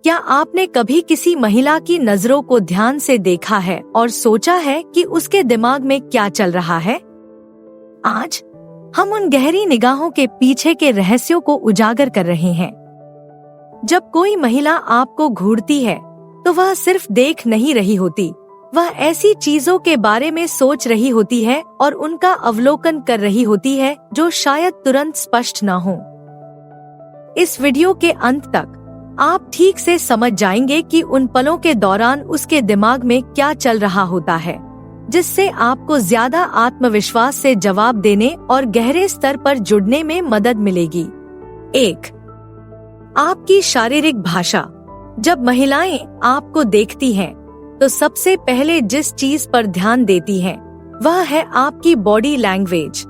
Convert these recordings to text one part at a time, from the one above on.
क्या आपने कभी किसी महिला की नजरों को ध्यान से देखा है और सोचा है कि उसके दिमाग में क्या चल रहा है? आज हम उन गहरी निगाहों के पीछे के रहस्यों को उजागर कर रहे हैं। जब कोई महिला आपको घूरती है तो वह सिर्फ देख नहीं रही होती, वह ऐसी चीजों के बारे में सोच रही होती है और उनका अवलोकन कर रही होती है जो शायद तुरंत स्पष्ट न हो। इस वीडियो के अंत तक आप ठीक से समझ जाएंगे कि उन पलों के दौरान उसके दिमाग में क्या चल रहा होता है, जिससे आपको ज्यादा आत्मविश्वास से जवाब देने और गहरे स्तर पर जुड़ने में मदद मिलेगी। 1. आपकी शारीरिक भाषा। जब महिलाएं आपको देखती हैं, तो सबसे पहले जिस चीज पर ध्यान देती हैं, वह है आपकी बॉडी लैंग्वेज।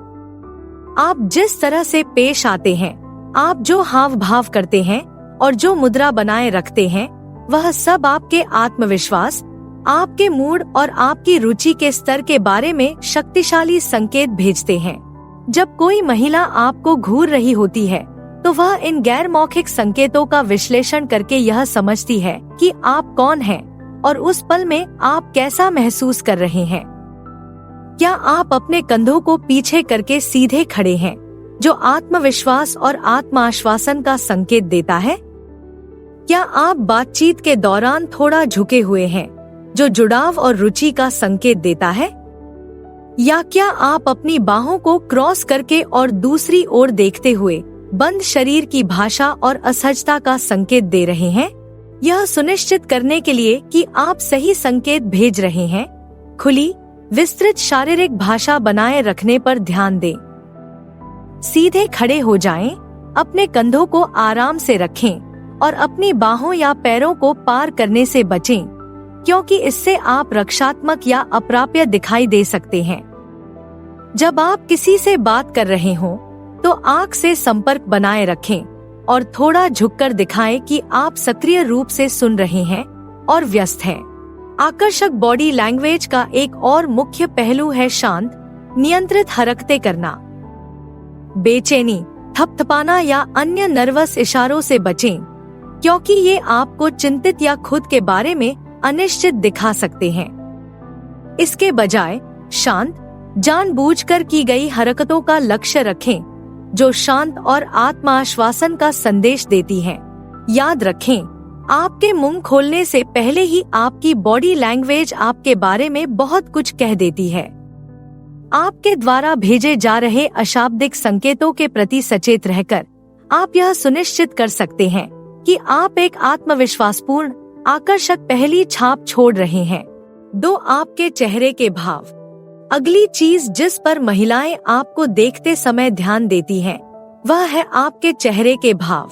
आप जिस तरह से पेश आते हैं, आप जो हाव भाव करते हैं और जो मुद्रा बनाए रखते हैं, वह सब आपके आत्मविश्वास, आपके मूड और आपकी रुचि के स्तर के बारे में शक्तिशाली संकेत भेजते हैं। जब कोई महिला आपको घूर रही होती है, तो वह इन गैर मौखिक संकेतों का विश्लेषण करके यह समझती है कि आप कौन हैं और उस पल में आप कैसा महसूस कर रहे हैं। क्या आप अपने कंधों को पीछे करके सीधे खड़े हैं, जो आत्मविश्वास और आत्माश्वासन का संकेत देता है? क्या आप बातचीत के दौरान थोड़ा झुके हुए हैं, जो जुड़ाव और रुचि का संकेत देता है? या क्या आप अपनी बाहों को क्रॉस करके और दूसरी ओर देखते हुए बंद शरीर की भाषा और असहजता का संकेत दे रहे हैं? यह सुनिश्चित करने के लिए कि आप सही संकेत भेज रहे हैं, खुली, विस्तृत शारीरिक भाषा बनाए रखने पर ध्यान दें। सीधे खड़े हो जाएं, अपने कंधों को आराम से रखें और अपनी बाहों या पैरों को पार करने से बचें, क्योंकि इससे आप रक्षात्मक या अप्राप्य दिखाई दे सकते हैं। जब आप किसी से बात कर रहे हों, तो आंख से संपर्क बनाए रखें और थोड़ा झुककर दिखाएं कि आप सक्रिय रूप से सुन रहे हैं और व्यस्त हैं। आकर्षक बॉडी लैंग्वेज का एक और मुख्य पहलू है शांत, नियंत्रित हरकतें करना। बेचैनी, थपथपाना या अन्य नर्वस इशारों से बचें, क्योंकि ये आपको चिंतित या खुद के बारे में अनिश्चित दिखा सकते हैं। इसके बजाय शांत, जानबूझकर की गई हरकतों का लक्ष्य रखें, जो शांत और आत्माश्वासन का संदेश देती हैं। याद रखें, आपके मुंह खोलने से पहले ही आपकी बॉडी लैंग्वेज आपके बारे में बहुत कुछ कह देती है। आपके द्वारा भेजे जा रहे अशाब्दिक संकेतों के प्रति सचेत रहकर आप यह सुनिश्चित कर सकते हैं कि आप एक आत्मविश्वासपूर्ण, आकर्षक पहली छाप छोड़ रहे हैं। 2. आपके चेहरे के भाव। अगली चीज जिस पर महिलाएं आपको देखते समय ध्यान देती हैं, वह है आपके चेहरे के भाव।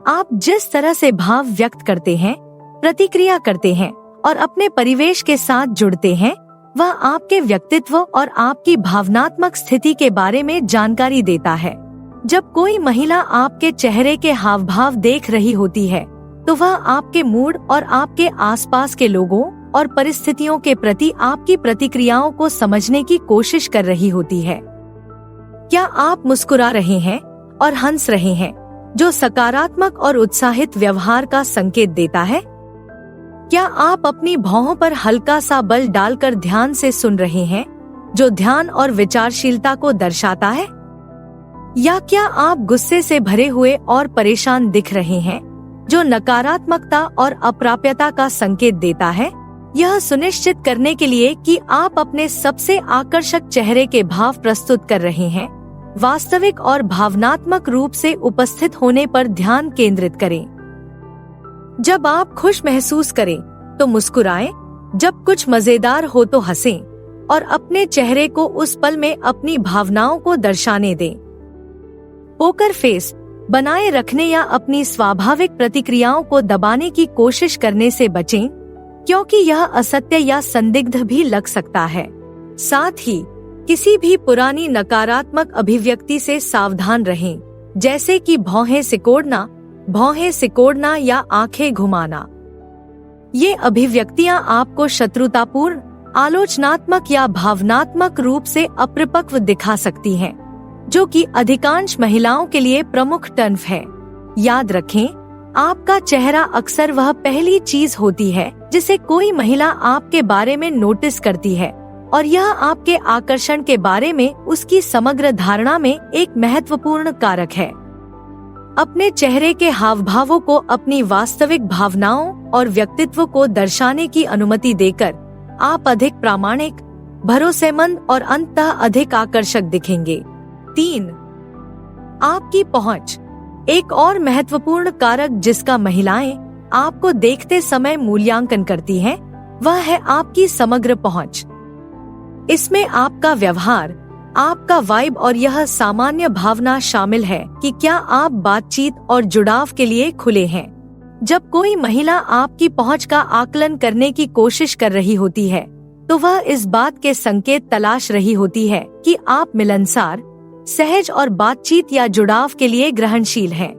आप जिस तरह से भाव व्यक्त करते हैं, प्रतिक्रिया करते हैं और अपने परिवेश के साथ जुड़ते हैं, वह आपके व्यक्तित्व और आपकी भावनात्मक स्थिति के बारे में जानकारी देता है। जब कोई महिला आपके चेहरे के हाव भाव देख रही होती है, तो वह आपके मूड और आपके आसपास के लोगों और परिस्थितियों के प्रति आपकी प्रतिक्रियाओं को समझने की कोशिश कर रही होती है। क्या आप मुस्कुरा रहे हैं और हंस रहे हैं, जो सकारात्मक और उत्साहित व्यवहार का संकेत देता है? क्या आप अपनी भौहों पर हल्का सा बल डालकर ध्यान से सुन रहे हैं, जो ध्यान और विचारशीलता को दर्शाता है? या क्या आप गुस्से से भरे हुए और परेशान दिख रहे हैं, जो नकारात्मकता और अप्राप्यता का संकेत देता है? यह सुनिश्चित करने के लिए कि आप अपने सबसे आकर्षक चेहरे के भाव प्रस्तुत कर रहे हैं, वास्तविक और भावनात्मक रूप से उपस्थित होने पर ध्यान केंद्रित करें। जब आप खुश महसूस करें तो मुस्कुराएं, जब कुछ मजेदार हो तो हंसें और अपने चेहरे को उस पल में अपनी भावनाओं को दर्शाने दें। पोकर फेस बनाए रखने या अपनी स्वाभाविक प्रतिक्रियाओं को दबाने की कोशिश करने से बचें, क्योंकि यह असत्य या संदिग्ध भी लग सकता है। साथ ही किसी भी पुरानी नकारात्मक अभिव्यक्ति से सावधान रहें, जैसे कि भौहें सिकोड़ना या आंखें घुमाना। ये अभिव्यक्तियां आपको शत्रुतापूर्ण, आलोचनात्मक या भावनात्मक रूप से अपरिपक्व दिखा सकती हैं, जो कि अधिकांश महिलाओं के लिए प्रमुख टर्न है। याद रखें, आपका चेहरा अक्सर वह पहली चीज होती है जिसे कोई महिला आपके बारे में नोटिस करती है, और यह आपके आकर्षण के बारे में उसकी समग्र धारणा में एक महत्वपूर्ण कारक है। अपने चेहरे के हाव भावों को अपनी वास्तविक भावनाओं और व्यक्तित्व को दर्शाने की अनुमति देकर आप अधिक प्रामाणिक, भरोसेमंद और अंततः अधिक आकर्षक दिखेंगे। 3. आपकी पहुंच। एक और महत्वपूर्ण कारक जिसका महिलाएं आपको देखते समय मूल्यांकन करती हैं, वह है आपकी समग्र पहुंच। इसमें आपका व्यवहार, आपका वाइब और यह सामान्य भावना शामिल है कि क्या आप बातचीत और जुड़ाव के लिए खुले हैं। जब कोई महिला आपकी पहुंच का आकलन करने की कोशिश कर रही होती है, तो वह इस बात के संकेत तलाश रही होती है कि आप मिलनसार, सहज और बातचीत या जुड़ाव के लिए ग्रहणशील हैं।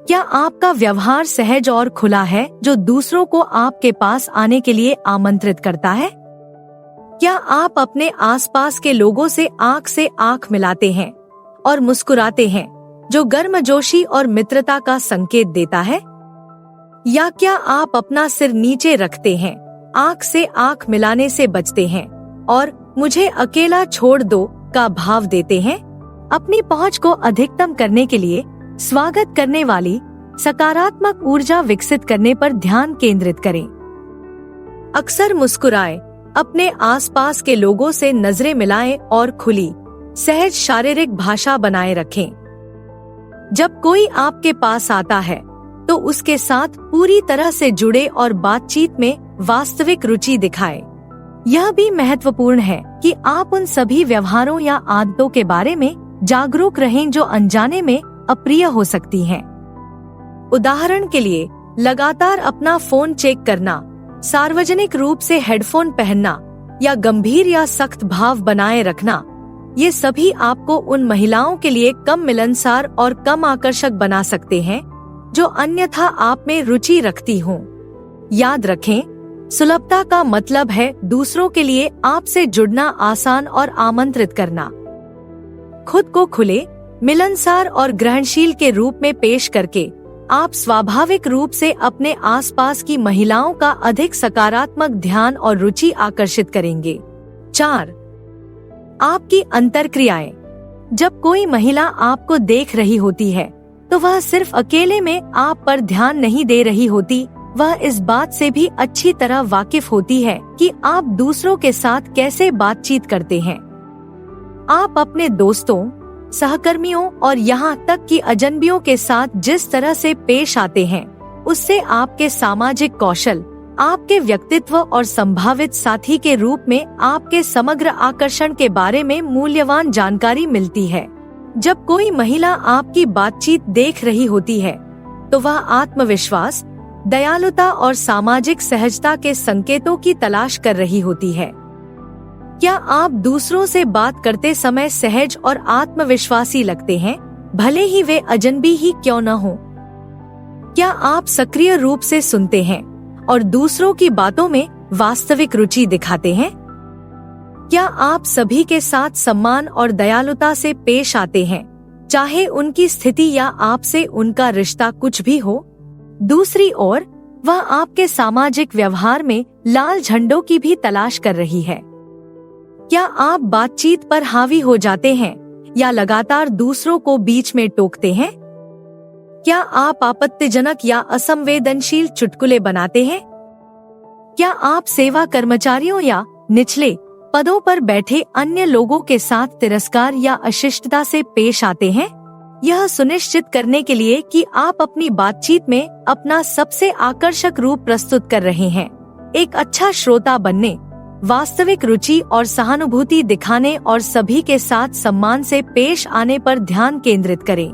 क्या आपका व्यवहार सहज और खुला है जो दूसरों को आपके पास आने के लिए आमंत्रित करता है? क्या आप अपने आसपास के लोगों से आंख मिलाते हैं और मुस्कुराते हैं, जो गर्मजोशी और मित्रता का संकेत देता है? या क्या आप अपना सिर नीचे रखते हैं, आंख से आंख मिलाने से बचते हैं और मुझे अकेला छोड़ दो का भाव देते हैं? अपनी पहुंच को अधिकतम करने के लिए स्वागत करने वाली सकारात्मक ऊर्जा विकसित करने पर ध्यान केंद्रित करें। अक्सर मुस्कुराएं, अपने आसपास के लोगों से नजरें मिलाएं और खुली, सहज शारीरिक भाषा बनाए रखें। जब कोई आपके पास आता है तो उसके साथ पूरी तरह से जुड़े और बातचीत में वास्तविक रुचि दिखाएं। यह भी महत्वपूर्ण है कि आप उन सभी व्यवहारों या आदतों के बारे में जागरूक रहें जो अनजाने में अप्रिय हो सकती हैं। उदाहरण के लिए, लगातार अपना फोन चेक करना, सार्वजनिक रूप से हेडफोन पहनना या गंभीर या सख्त भाव बनाए रखना, ये सभी आपको उन महिलाओं के लिए कम मिलनसार और कम आकर्षक बना सकते हैं जो अन्यथा आप में रुचि रखती हों। याद रखें, सुलभता का मतलब है दूसरों के लिए आपसे जुड़ना आसान और आमंत्रित करना। खुद को खुले, मिलनसार और ग्रहणशील के रूप में पेश करके आप स्वाभाविक रूप से अपने आसपास की महिलाओं का अधिक सकारात्मक ध्यान और रुचि आकर्षित करेंगे। 4. आपकी अंतर्क्रियाएं। जब कोई महिला आपको देख रही होती है तो वह सिर्फ अकेले में आप पर ध्यान नहीं दे रही होती, वह इस बात से भी अच्छी तरह वाकिफ होती है कि आप दूसरों के साथ कैसे बातचीत करते हैं। आप अपने दोस्तों, सहकर्मियों और यहाँ तक कि अजनबियों के साथ जिस तरह से पेश आते हैं, उससे आपके सामाजिक कौशल, आपके व्यक्तित्व और संभावित साथी के रूप में आपके समग्र आकर्षण के बारे में मूल्यवान जानकारी मिलती है। जब कोई महिला आपकी बातचीत देख रही होती है तो वह आत्मविश्वास, दयालुता और सामाजिक सहजता के संकेतों की तलाश कर रही होती है। क्या आप दूसरों से बात करते समय सहज और आत्मविश्वासी लगते हैं, भले ही वे अजनबी ही क्यों न हो? क्या आप सक्रिय रूप से सुनते हैं और दूसरों की बातों में वास्तविक रुचि दिखाते हैं? क्या आप सभी के साथ सम्मान और दयालुता से पेश आते हैं, चाहे उनकी स्थिति या आपसे उनका रिश्ता कुछ भी हो? दूसरी ओर, वह आपके सामाजिक व्यवहार में लाल झंडों की भी तलाश कर रही है। क्या आप बातचीत पर हावी हो जाते हैं या लगातार दूसरों को बीच में टोकते हैं? क्या आप आपत्तिजनक या असंवेदनशील चुटकुले बनाते हैं? क्या आप सेवा कर्मचारियों या निचले पदों पर बैठे अन्य लोगों के साथ तिरस्कार या अशिष्टता से पेश आते हैं? यह सुनिश्चित करने के लिए कि आप अपनी बातचीत में अपना सबसे आकर्षक रूप प्रस्तुत कर रहे हैं, एक अच्छा श्रोता बनने, वास्तविक रुचि और सहानुभूति दिखाने और सभी के साथ सम्मान से पेश आने पर ध्यान केंद्रित करें।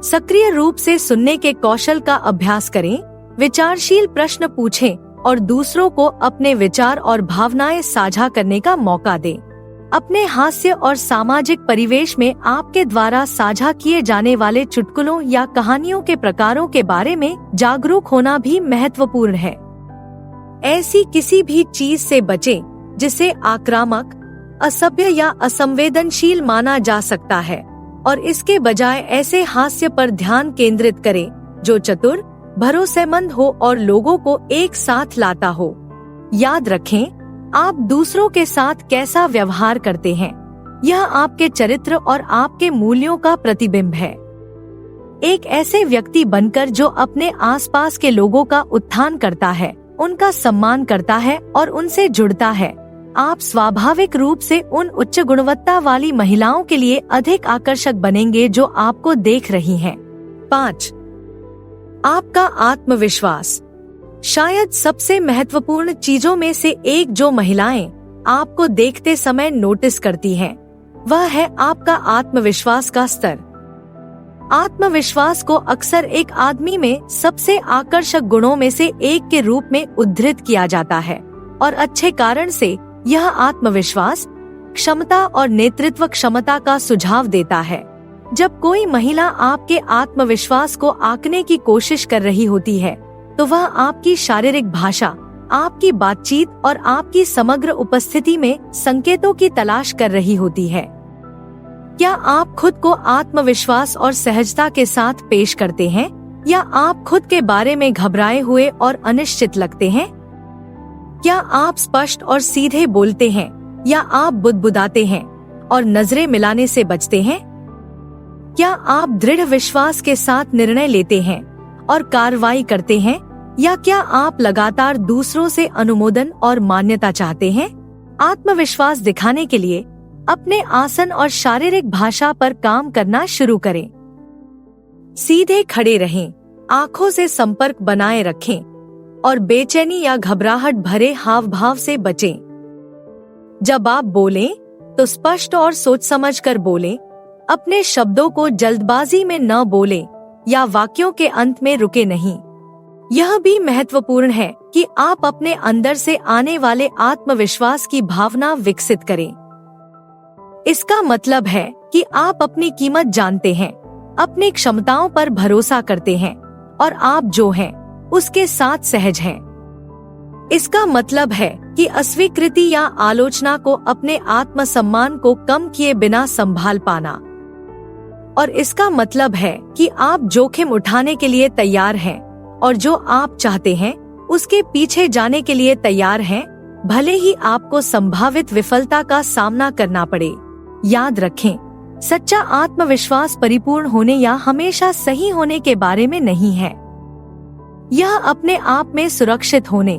सक्रिय रूप से सुनने के कौशल का अभ्यास करें, विचारशील प्रश्न पूछें और दूसरों को अपने विचार और भावनाएं साझा करने का मौका दें। अपने हास्य और सामाजिक परिवेश में आपके द्वारा साझा किए जाने वाले चुटकुलों या कहानियों के प्रकारों के बारे में जागरूक होना भी महत्वपूर्ण है। ऐसी किसी भी चीज से बचें जिसे आक्रामक, असभ्य या असंवेदनशील माना जा सकता है, और इसके बजाय ऐसे हास्य पर ध्यान केंद्रित करें जो चतुर, भरोसेमंद हो और लोगों को एक साथ लाता हो। याद रखें, आप दूसरों के साथ कैसा व्यवहार करते हैं, यह आपके चरित्र और आपके मूल्यों का प्रतिबिंब है। एक ऐसे व्यक्ति बनकर जो अपने आसपास के लोगों का उत्थान करता है, उनका सम्मान करता है और उनसे जुड़ता है, आप स्वाभाविक रूप से उन उच्च गुणवत्ता वाली महिलाओं के लिए अधिक आकर्षक बनेंगे जो आपको देख रही हैं। 5. आपका आत्मविश्वास। शायद सबसे महत्वपूर्ण चीजों में से एक जो महिलाएं आपको देखते समय नोटिस करती हैं, वह है आपका आत्मविश्वास का स्तर। आत्मविश्वास को अक्सर एक आदमी में सबसे आकर्षक गुणों में से एक के रूप में उद्धृत किया जाता है और अच्छे कारण से यह आत्मविश्वास, क्षमता और नेतृत्व क्षमता का सुझाव देता है। जब कोई महिला आपके आत्मविश्वास को आंकने की कोशिश कर रही होती है, तो वह आपकी शारीरिक भाषा, आपकी बातचीत और आपकी समग्र उपस्थिति में संकेतों की तलाश कर रही होती है। क्या आप खुद को आत्मविश्वास और सहजता के साथ पेश करते हैं, या आप खुद के बारे में घबराए हुए और अनिश्चित लगते हैं? क्या आप स्पष्ट और सीधे बोलते हैं, या आप बुदबुदाते हैं और नजरें मिलाने से बचते हैं? क्या आप दृढ़ विश्वास के साथ निर्णय लेते हैं और कार्रवाई करते हैं, या क्या आप लगातार दूसरों से अनुमोदन और मान्यता चाहते हैं? आत्मविश्वास दिखाने के लिए अपने आसन और शारीरिक भाषा पर काम करना शुरू करें। सीधे खड़े रहें, आंखों से संपर्क बनाए रखें और बेचैनी या घबराहट भरे हाव भाव से बचें। जब आप बोलें तो स्पष्ट और सोच समझकर बोलें। अपने शब्दों को जल्दबाजी में न बोलें या वाक्यों के अंत में रुके नहीं। यह भी महत्वपूर्ण है कि आप अपने अंदर से आने वाले आत्मविश्वास की भावना विकसित करें। इसका मतलब है कि आप अपनी कीमत जानते हैं, अपनी क्षमताओं पर भरोसा करते हैं और आप जो हैं, उसके साथ सहज हैं। इसका मतलब है कि अस्वीकृति या आलोचना को अपने आत्मसम्मान को कम किए बिना संभाल पाना। और इसका मतलब है कि आप जोखिम उठाने के लिए तैयार हैं और जो आप चाहते हैं उसके पीछे जाने के लिए तैयार हैं, भले ही आपको संभावित विफलता का सामना करना पड़े। याद रखें, सच्चा आत्मविश्वास परिपूर्ण होने या हमेशा सही होने के बारे में नहीं है। यह अपने आप में सुरक्षित होने,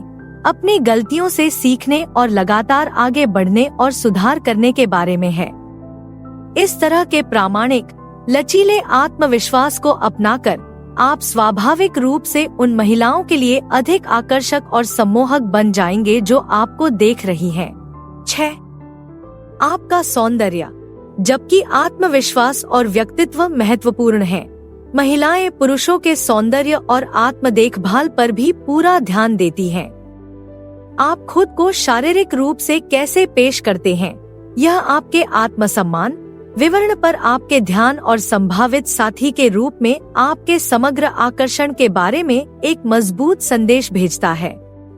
अपनी गलतियों से सीखने और लगातार आगे बढ़ने और सुधार करने के बारे में है। इस तरह के प्रामाणिक, लचीले आत्मविश्वास को अपनाकर आप स्वाभाविक रूप से उन महिलाओं के लिए अधिक आकर्षक और सम्मोहक बन जाएंगे जो आपको देख रही हैं। 6. आपका सौंदर्य। जबकि आत्मविश्वास और व्यक्तित्व महत्वपूर्ण है, महिलाएं पुरुषों के सौंदर्य और आत्म देखभाल पर भी पूरा ध्यान देती हैं। आप खुद को शारीरिक रूप से कैसे पेश करते हैं, यह आपके आत्मसम्मान, विवरण पर आपके ध्यान और संभावित साथी के रूप में आपके समग्र आकर्षण के बारे में एक मजबूत संदेश भेजता है।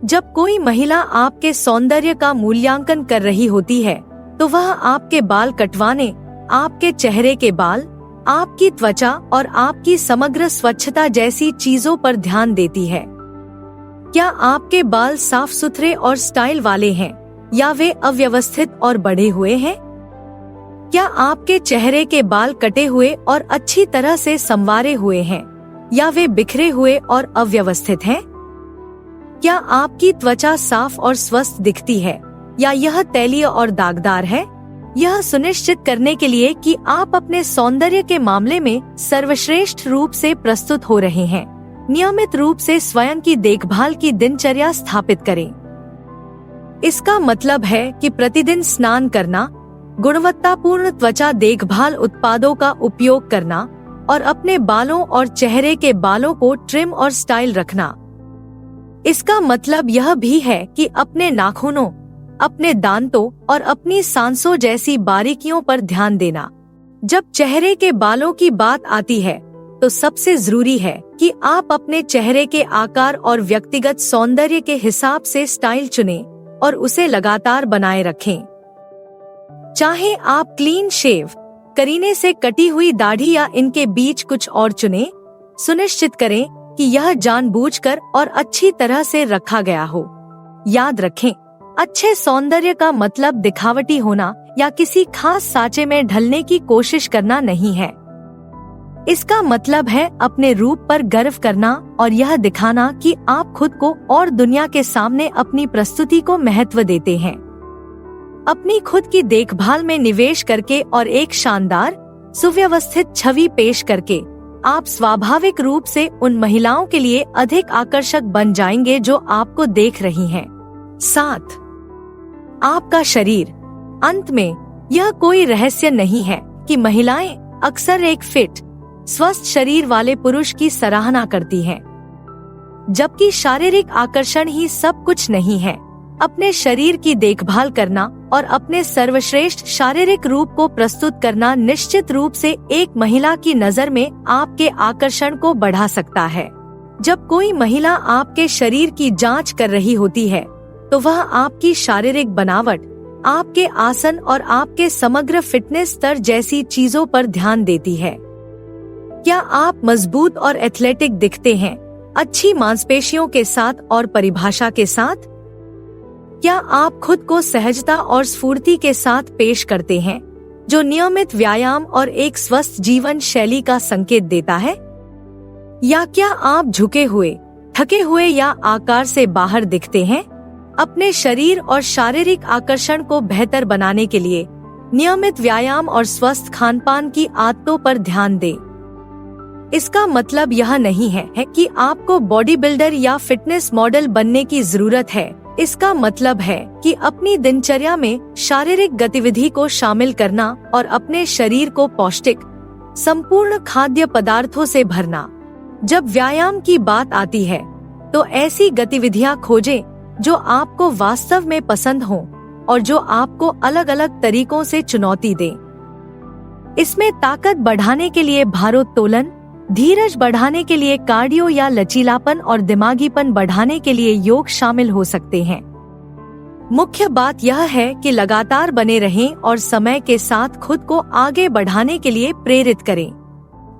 जब कोई महिला आपके सौंदर्य का मूल्यांकन कर रही होती है, तो वह आपके बाल कटवाने, आपके चेहरे के बाल, आपकी त्वचा और आपकी समग्र स्वच्छता जैसी चीजों पर ध्यान देती है। क्या आपके बाल साफ सुथरे और स्टाइल वाले हैं, या वे अव्यवस्थित और बढ़े हुए हैं? क्या आपके चेहरे के बाल कटे हुए और अच्छी तरह से संवारे हुए हैं, या वे बिखरे हुए और अव्यवस्थित हैं? क्या आपकी त्वचा साफ और स्वस्थ दिखती है, या यह तैलीय और दागदार है? यह सुनिश्चित करने के लिए कि आप अपने सौंदर्य के मामले में सर्वश्रेष्ठ रूप से प्रस्तुत हो रहे हैं, नियमित रूप से स्वयं की देखभाल की दिनचर्या स्थापित करें। इसका मतलब है कि प्रतिदिन स्नान करना, गुणवत्तापूर्ण त्वचा देखभाल उत्पादों का उपयोग करना और अपने बालों और चेहरे के बालों को ट्रिम और स्टाइल रखना। इसका मतलब यह भी है कि अपने नाखूनों, अपने दांतों और अपनी सांसों जैसी बारीकियों पर ध्यान देना। जब चेहरे के बालों की बात आती है, तो सबसे जरूरी है कि आप अपने चेहरे के आकार और व्यक्तिगत सौंदर्य के हिसाब से स्टाइल चुनें और उसे लगातार बनाए रखें। चाहे आप क्लीन शेव, करीने से कटी हुई दाढ़ी या इनके बीच कुछ और चुनें, सुनिश्चित करें कि यह जानबूझकर और अच्छी तरह से रखा गया हो। याद रखें, अच्छे सौंदर्य का मतलब दिखावटी होना या किसी खास सांचे में ढलने की कोशिश करना नहीं है। इसका मतलब है अपने रूप पर गर्व करना और यह दिखाना कि आप खुद को और दुनिया के सामने अपनी प्रस्तुति को महत्व देते हैं। अपनी खुद की देखभाल में निवेश करके और एक शानदार, सुव्यवस्थित छवि पेश करके आप स्वाभाविक रूप से उन महिलाओं के लिए अधिक आकर्षक बन जाएंगे जो आपको देख रही हैं। 7. आपका शरीर। अंत में यह कोई रहस्य नहीं है कि महिलाएं अक्सर एक फिट, स्वस्थ शरीर वाले पुरुष की सराहना करती हैं, जबकि शारीरिक आकर्षण ही सब कुछ नहीं है। अपने शरीर की देखभाल करना और अपने सर्वश्रेष्ठ शारीरिक रूप को प्रस्तुत करना निश्चित रूप से एक महिला की नजर में आपके आकर्षण को बढ़ा सकता है। जब कोई महिला आपके शरीर की जांच कर रही होती है, तो वह आपकी शारीरिक बनावट, आपके आसन और आपके समग्र फिटनेस स्तर जैसी चीजों पर ध्यान देती है। क्या आप मजबूत और एथलेटिक दिखते हैं, अच्छी मांसपेशियों के साथ और परिभाषा के साथ? क्या आप खुद को सहजता और स्फूर्ति के साथ पेश करते हैं, जो नियमित व्यायाम और एक स्वस्थ जीवन शैली का संकेत देता है? या क्या आप झुके हुए, थके हुए या आकार से बाहर दिखते हैं? अपने शरीर और शारीरिक आकर्षण को बेहतर बनाने के लिए नियमित व्यायाम और स्वस्थ खानपान की आदतों पर ध्यान दें। इसका मतलब यह नहीं है कि आपको बॉडी बिल्डर या फिटनेस मॉडल बनने की जरूरत है। इसका मतलब है कि अपनी दिनचर्या में शारीरिक गतिविधि को शामिल करना और अपने शरीर को पौष्टिक, संपूर्ण खाद्य पदार्थों से भरना। जब व्यायाम की बात आती है, तो ऐसी गतिविधियां खोजें जो आपको वास्तव में पसंद हों और जो आपको अलग अलग तरीकों से चुनौती दें। इसमें ताकत बढ़ाने के लिए भारोत्तोलन, धीरज बढ़ाने के लिए कार्डियो या लचीलापन और दिमागीपन बढ़ाने के लिए योग शामिल हो सकते हैं। मुख्य बात यह है कि लगातार बने रहें और समय के साथ खुद को आगे बढ़ाने के लिए प्रेरित करें।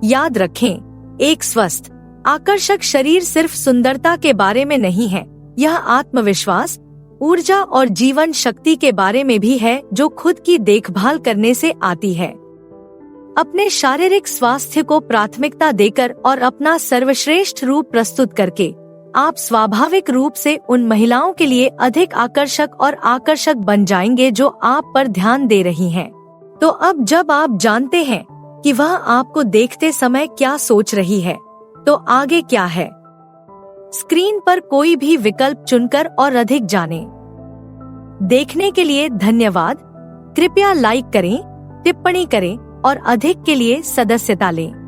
याद रखें, एक स्वस्थ, आकर्षक शरीर सिर्फ सुंदरता के बारे में नहीं है, यह आत्मविश्वास, ऊर्जा और जीवन शक्ति के बारे में भी है जो खुद की देखभाल करने से आती है। अपने शारीरिक स्वास्थ्य को प्राथमिकता देकर और अपना सर्वश्रेष्ठ रूप प्रस्तुत करके आप स्वाभाविक रूप से उन महिलाओं के लिए अधिक आकर्षक बन जाएंगे जो आप पर ध्यान दे रही हैं। तो अब जब आप जानते हैं कि वह आपको देखते समय क्या सोच रही है, तो आगे क्या है? स्क्रीन पर कोई भी विकल्प चुनकर और अधिक जानें। देखने के लिए धन्यवाद। कृपया लाइक करें, टिप्पणी करें और अधिक के लिए सदस्यता लें।